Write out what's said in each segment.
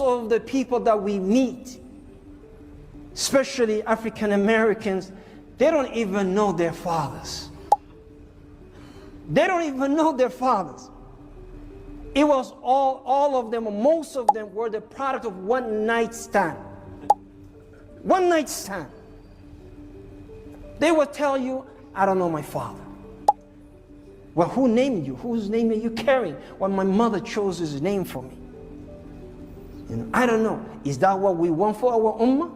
most of the people that we meet, especially African Americans, they don't even know their fathers. They don't even know their fathers. It was all of them, most of them were the product of one night stand. One night stand. They will tell you, I don't know my father. Well, who named you? Whose name are you carrying? Well, my mother chose his name for me. I don't know. Is that what we want for our ummah?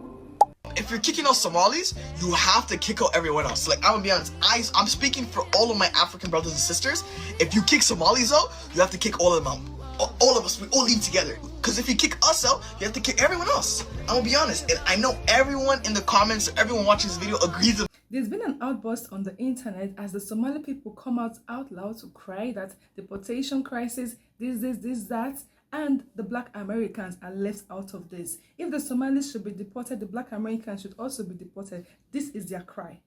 If you're kicking out Somalis, you have to kick out everyone else. Like, I'm gonna be honest, I'm speaking for all of my African brothers and sisters. If you kick Somalis out, you have to kick all of them out. All of us, we all lead together. Because if you kick us out, you have to kick everyone else. I'm gonna be honest, and I know everyone in the comments, everyone watching this video agrees with. There's been an outburst on the internet as the Somali people come out loud to cry that deportation crisis, this, that, and the Black Americans are left out of this. If the Somalis should be deported, the Black Americans should also be deported. This is their cry.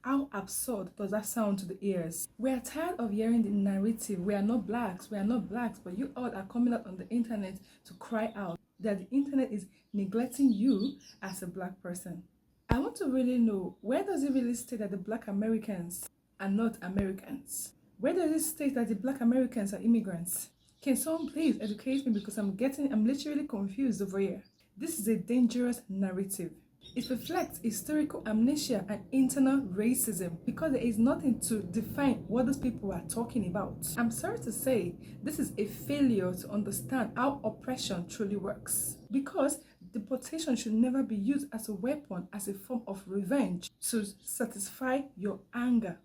How absurd does that sound to the ears? We are tired of hearing the narrative, we are not blacks, but you all are coming out on the internet to cry out that the internet is neglecting you as a black person. I want to really know, where does it really state that the Black Americans are not Americans? Where does it state that the Black Americans are immigrants? Can someone please educate me, because I'm literally confused over here. This is a dangerous narrative. It reflects historical amnesia and internal racism because there is nothing to define what those people are talking about. I'm sorry to say, this is a failure to understand how oppression truly works, because deportation should never be used as a weapon, as a form of revenge to satisfy your anger.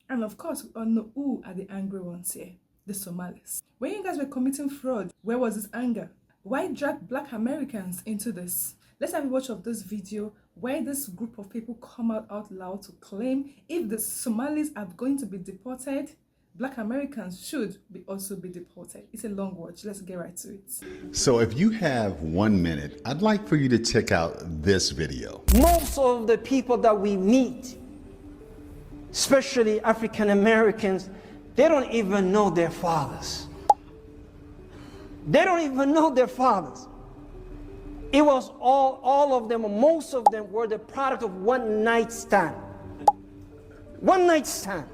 And of course, we all know who are the angry ones here, the Somalis. When you guys were committing fraud, where was this anger? Why drag Black Americans into this? Let's have a watch of this video where this group of people come out loud to claim if the Somalis are going to be deported, Black Americans should also be deported. It's a long watch. Let's get right to it. So if you have 1 minute, I'd like for you to check out this video. Most of the people that we meet, especially African Americans, they don't even know their fathers. They don't even know their fathers. It was all of them, most of them were the product of one night stand. One night stand.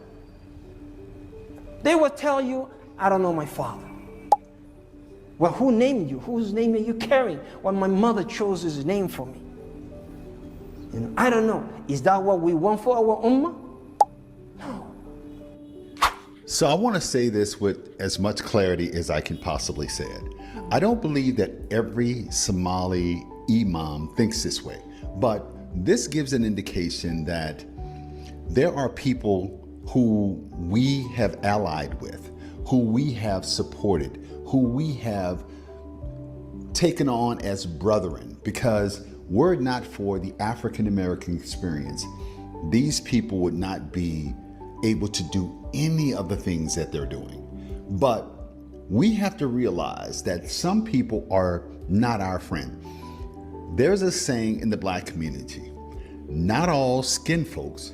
They will tell you, I don't know my father. Well, who named you? Whose name are you carrying? Well, my mother chose his name for me. I don't know. Is that what we want for our ummah? No. So I want to say this with as much clarity as I can possibly say it. I don't believe that every Somali imam thinks this way, but this gives an indication that there are people who we have allied with, who we have supported, who we have taken on as brethren, because were it not for the African American experience, these people would not be able to do any of the things that they're doing. But we have to realize that some people are not our friend. There's a saying in the Black community, not all skin folks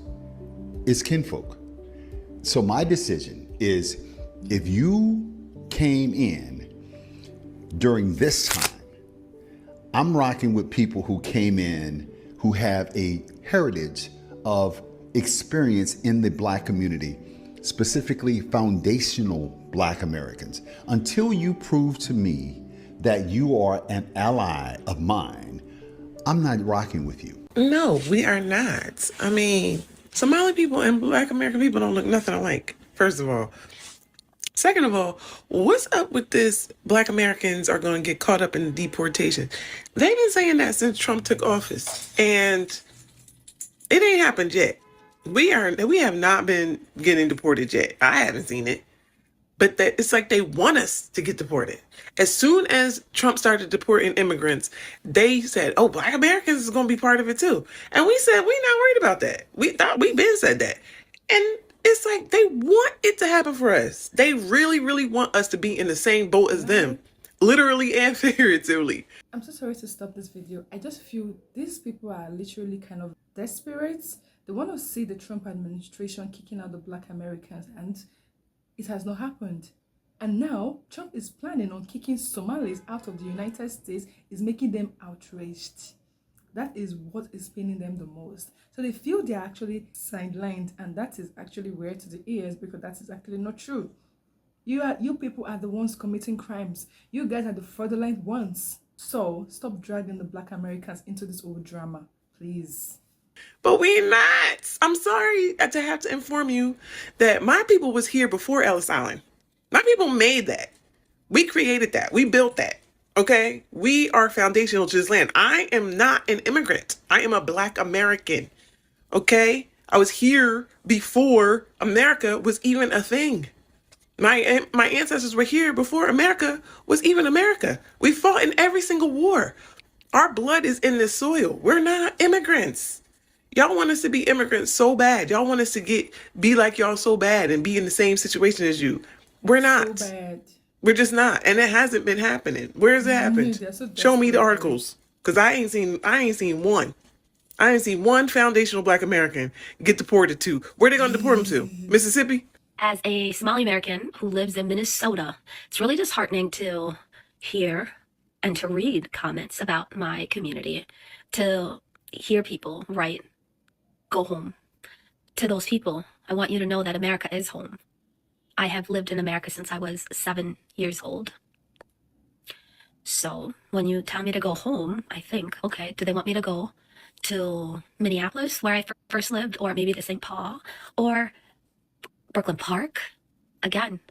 is kinfolk. So my decision is, if you came in during this time, I'm rocking with people who came in who have a heritage of experience in the Black community, specifically foundational Black Americans. Until you prove to me that you are an ally of mine, I'm not rocking with you. No, we are not. I mean, Somali people and Black American people don't look nothing alike, first of all. Second of all, what's up with this Black Americans are going to get caught up in deportation? They've been saying that since Trump took office, and it ain't happened yet. We have not been getting deported yet. I haven't seen it. But it's like they want us to get deported. As soon as Trump started deporting immigrants, they said, oh, Black Americans is going to be part of it too. And we said, we're not worried about that. We've been said that. And it's like they want it to happen for us. They really, really want us to be in the same boat as them, literally and figuratively. I'm so sorry to stop this video. I just feel these people are literally kind of desperate. They want to see the Trump administration kicking out the Black Americans, and it has not happened. And now Trump is planning on kicking Somalis out of the United States, is making them outraged. That is what is paining them the most. So they feel they're actually sidelined, and that is actually weird to the ears because that is actually not true. You people are the ones committing crimes. You guys are the fraudulent ones. So stop dragging the Black Americans into this old drama, please. But we're not. I'm sorry to have to inform you that my people was here before Ellis Island. My people made that. We created that. We built that. Okay? We are foundational to this land. I am not an immigrant. I am a Black American. Okay? I was here before America was even a thing. My ancestors were here before America was even America. We fought in every single war. Our blood is in this soil. We're not immigrants. Y'all want us to be immigrants so bad. Y'all want us to be like y'all so bad and be in the same situation as you. We're not. So bad. We're just not. And it hasn't been happening. Where has it happened? So Show me the articles. Because I ain't seen one. I ain't seen one foundational Black American get deported to. Where they gonna deport them to? Mississippi? As a Somali American who lives in Minnesota, it's really disheartening to hear and to read comments about my community, to hear people write, "Go home." To those people, I want you to know that America is home. I have lived in America since I was 7 years old. So when you tell me to go home, I think, okay, do they want me to go to Minneapolis, where I first lived, or maybe to St. Paul, or Brooklyn Park? Again,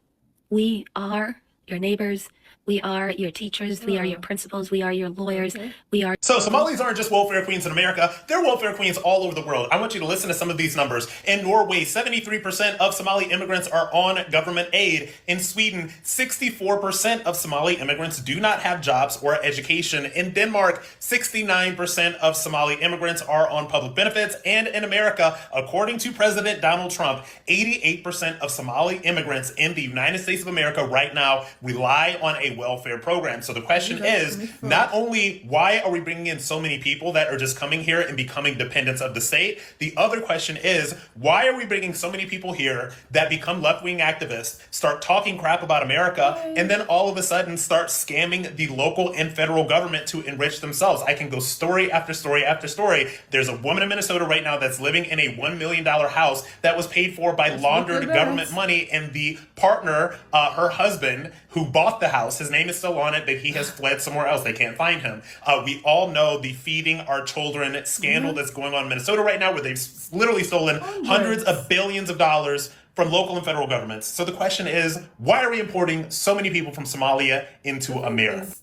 we are your neighbors. We are your teachers. We are your principals. We are your lawyers. We are... So Somalis aren't just welfare queens in America. They're welfare queens all over the world. I want you to listen to some of these numbers. In Norway, 73% of Somali immigrants are on government aid. In Sweden, 64% of Somali immigrants do not have jobs or education. In Denmark, 69% of Somali immigrants are on public benefits. And in America, according to President Donald Trump, 88% of Somali immigrants in the United States of America right now rely on a welfare program. So the question is, not only why are we bringing in so many people that are just coming here and becoming dependents of the state, the other question is, why are we bringing so many people here that become left-wing activists, start talking crap about America, and then all of a sudden start scamming the local and federal government to enrich themselves? I can go story after story after story. There's a woman in Minnesota right now that's living in a $1 million house that was paid for by laundered government money, and the partner, her husband, who bought the house, his name is still on it, but he has fled somewhere else. They can't find him. We all know the feeding our children scandal that's going on in Minnesota right now, where they've literally stolen hundreds of billions of dollars from local and federal governments. So the question is, why are we importing so many people from Somalia into America?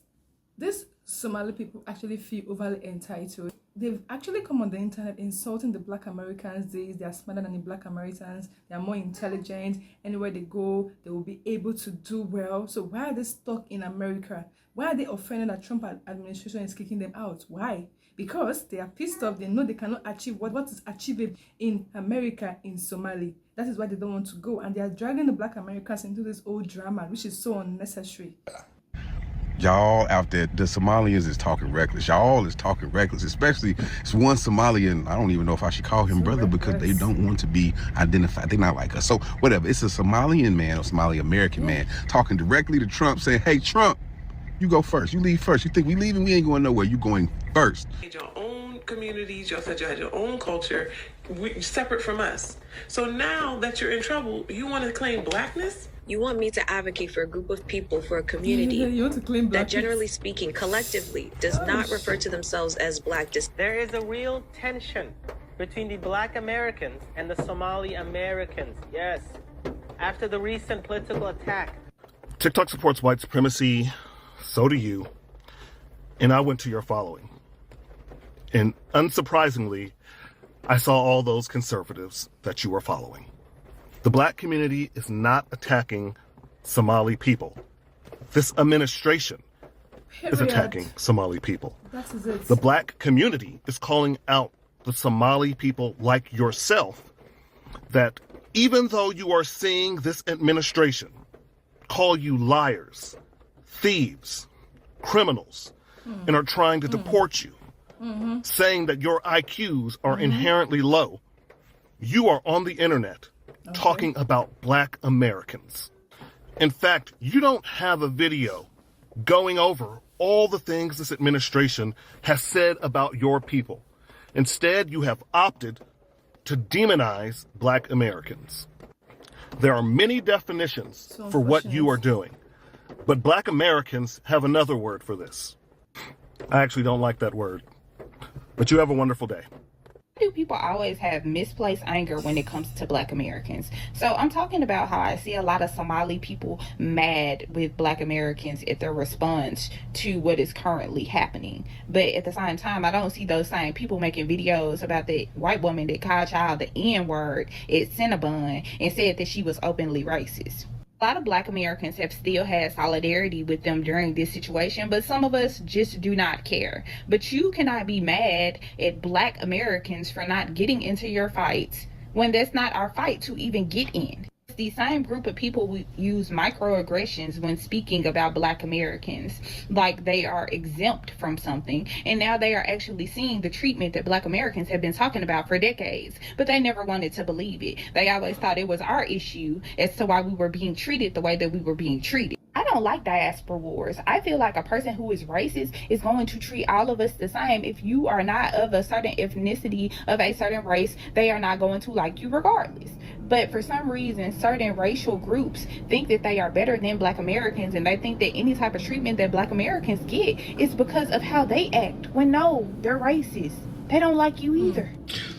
This Somali people actually feel overly entitled. They've actually come on the internet insulting the Black Americans. They are smarter than the Black Americans. They are more intelligent. Anywhere they go, they will be able to do well. So why are they stuck in America? Why are they offended that Trump administration is kicking them out? Why? Because they are pissed off. They know they cannot achieve what is achievable in America in Somali. That is why they don't want to go. And they are dragging the Black Americans into this old drama, which is so unnecessary. Y'all out there, the Somalians is talking reckless. Y'all is talking reckless, especially it's one Somalian. I don't even know if I should call him brother because they don't want to be identified. They're not like us. So whatever. It's a Somalian man or Somali American man talking directly to Trump saying, hey, Trump, you go first. You leave first. You think we leaving? We ain't going nowhere. You going first. Your own communities, y'all said you had your own culture, separate from us. So now that you're in trouble, you want to claim Blackness? You want me to advocate for a group of people, for a community You want to claim that Blackness? generally speaking, collectively, does not refer to themselves as Black. There is a real tension between the Black Americans and the Somali Americans. Yes. After the recent political attack. TikTok supports white supremacy. So do you. And I went to your following. And unsurprisingly, I saw all those conservatives that you were following. The Black community is not attacking Somali people. This administration is attacking Somali people. That is it. The Black community is calling out the Somali people like yourself that even though you are seeing this administration call you liars, thieves, criminals, and are trying to deport you, saying that your IQs are inherently low, you are on the internet talking about Black Americans. In fact, you don't have a video going over all the things this administration has said about your people. Instead, you have opted to demonize Black Americans. There are many definitions for what you are doing, but Black Americans have another word for this. I actually don't like that word, but you have a wonderful day. Do people always have misplaced anger when it comes to Black Americans? So I'm talking about how I see a lot of Somali people mad with Black Americans at their response to what is currently happening. But at the same time, I don't see those same people making videos about the white woman that called y'all the N-word at Cinnabon and said that she was openly racist. A lot of Black Americans have still had solidarity with them during this situation, but some of us just do not care. But you cannot be mad at Black Americans for not getting into your fights when that's not our fight to even get in. The same group of people who use microaggressions when speaking about Black Americans, like they are exempt from something, and now they are actually seeing the treatment that Black Americans have been talking about for decades, but they never wanted to believe it. They always thought it was our issue as to why we were being treated the way that we were being treated. I don't like diaspora wars. I feel like a person who is racist is going to treat all of us the same. If you are not of a certain ethnicity, of a certain race, they are not going to like you regardless. But for some reason, certain racial groups think that they are better than Black Americans, and they think that any type of treatment that Black Americans get is because of how they act. When no, they're racist. They don't like you either.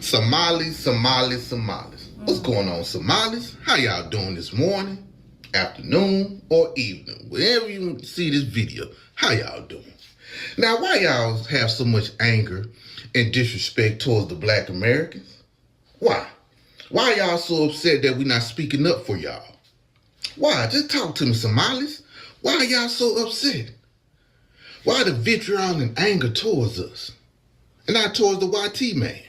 Somalis. What's going on, Somalis? How y'all doing this morning, afternoon, or evening? Wherever you see this video, how y'all doing? Now, why y'all have so much anger and disrespect towards the Black Americans? Why? Why y'all so upset that we're not speaking up for y'all? Why? Just talk to me, Somalis. Why are y'all so upset? Why the vitriol and anger towards us? And not towards the YT man?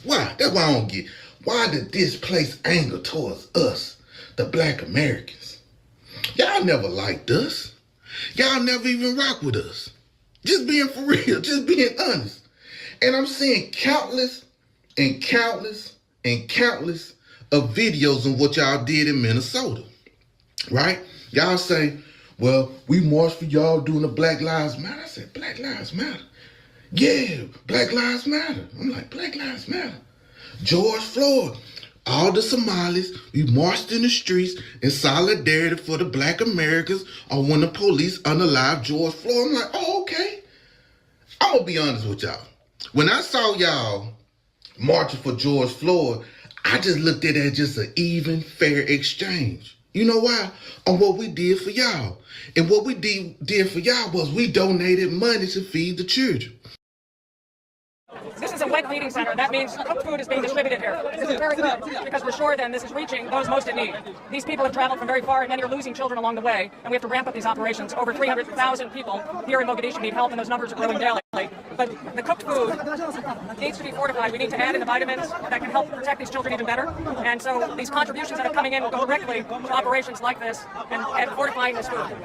Why? That's why I don't get. Why the displaced anger towards us, the Black Americans? Y'all never liked us. Y'all never even rock with us. Just being for real, just being honest. And I'm seeing countless of videos on what y'all did in Minnesota, right? Y'all say, well, we marched for y'all doing the Black Lives Matter. I said, Black Lives Matter? Yeah, Black Lives Matter. I'm like, Black Lives Matter. George Floyd, all the Somalis, we marched in the streets in solidarity for the Black Americans on when the police unalived George Floyd. I'm like, oh, okay. I'm going to be honest with y'all. When I saw y'all marching for George Floyd, I just looked at it as just an even, fair exchange. You know why? On what we did for y'all. And what we did for y'all was we donated money to feed the children. This is a wet feeding center. That means cooked food is being distributed here. This is very good because we're sure then this is reaching those most in need. These people have traveled from very far and many are losing children along the way, and we have to ramp up these operations. Over 300,000 people here in Mogadishu need help, and those numbers are growing daily. But the cooked food needs to be fortified. We need to add in the vitamins that can help protect these children even better. And so these contributions that are coming in will go directly to operations like this and fortifying this food.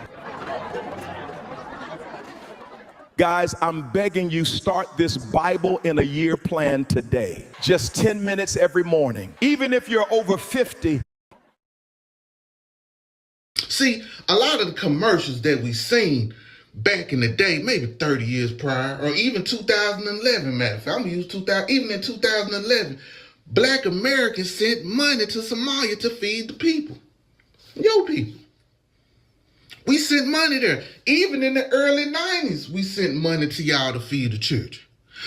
Guys, I'm begging you, start this Bible in a year plan today. Just 10 minutes every morning. Even if you're over 50. See, a lot of the commercials that we seen back in the day, maybe 30 years prior, or even 2011, matter of fact, I'm gonna use 2000, even in 2011, Black Americans sent money to Somalia to feed the people. Your people. We sent money there. Even in the early 90s, we sent money to y'all to feed the children.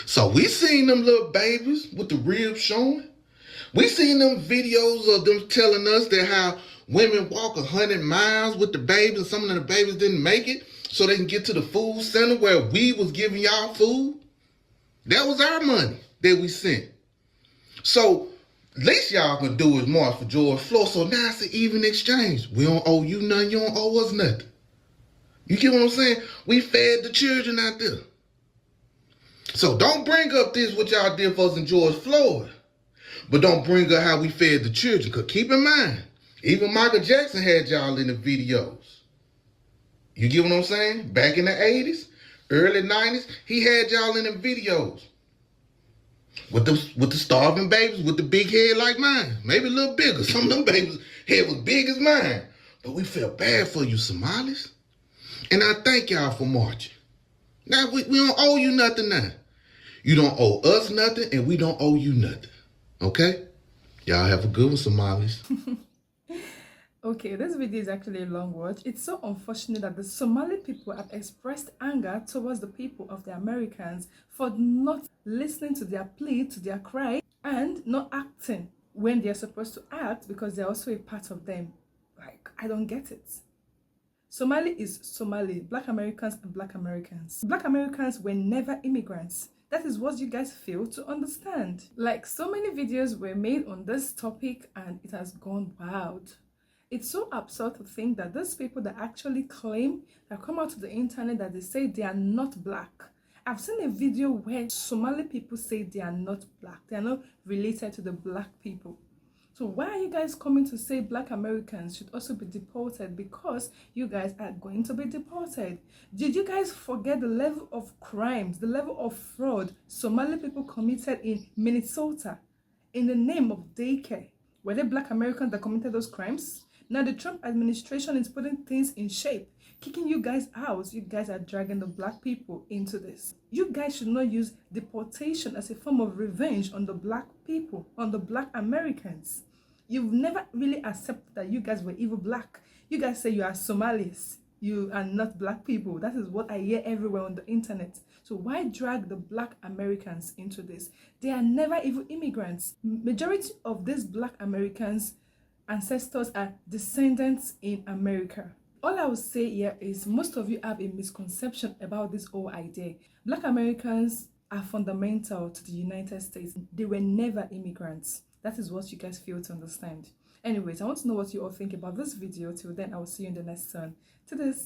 So we seen them little babies with the ribs showing. We seen them videos of them telling us that how women walk 100 miles with the babies, and some of the babies didn't make it so they can get to the food center where we was giving y'all food. That was our money that we sent. So least y'all can do is march for George Floyd. So now it's an even exchange. We don't owe you nothing. You don't owe us nothing. You get what I'm saying? We fed the children out there. So don't bring up this what y'all did for us in George Floyd. But don't bring up how we fed the children. Because keep in mind, even Michael Jackson had y'all in the videos. You get what I'm saying? Back in the 80s, early 90s, he had y'all in the videos. With the starving babies with the big head like mine. Maybe a little bigger. Some of them babies' head was big as mine. But we feel bad for you, Somalis. And I thank y'all for marching. Now, we don't owe you nothing now. You don't owe us nothing, and we don't owe you nothing. Okay? Y'all have a good one, Somalis. Okay, this video is actually a long watch. It's so unfortunate that the Somali people have expressed anger towards the people of the Americans for not listening to their plea, to their cry, and not acting when they're supposed to act because they're also a part of them. Like, I don't get it. Somali is Somali, Black Americans and Black Americans. Black Americans were never immigrants. That is what you guys fail to understand. Like, so many videos were made on this topic and it has gone wild. It's so absurd to think that those people that actually claim, that come out to the internet, that they say they are not black. I've seen a video where Somali people say they are not black. They are not related to the black people. So why are you guys coming to say Black Americans should also be deported? Because you guys are going to be deported. Did you guys forget the level of crimes, the level of fraud Somali people committed in Minnesota in the name of daycare? Were they Black Americans that committed those crimes? Now the Trump administration is putting things in shape, kicking you guys out. You guys are dragging the black people into this. You guys should not use deportation as a form of revenge on the black people, on the Black Americans. You've never really accepted that you guys were even black. You guys say you are Somalis. You are not black people. That is what I hear everywhere on the internet. So why drag the Black Americans into this? They are never even immigrants. Majority of these Black Americans ancestors are descendants in America. All I will say here is most of you have a misconception about this whole idea. Black Americans are fundamental to the United States. They were never immigrants. That is what you guys fail to understand. Anyways, I want to know what you all think about this video. Till then, I will see you in the next one. To this.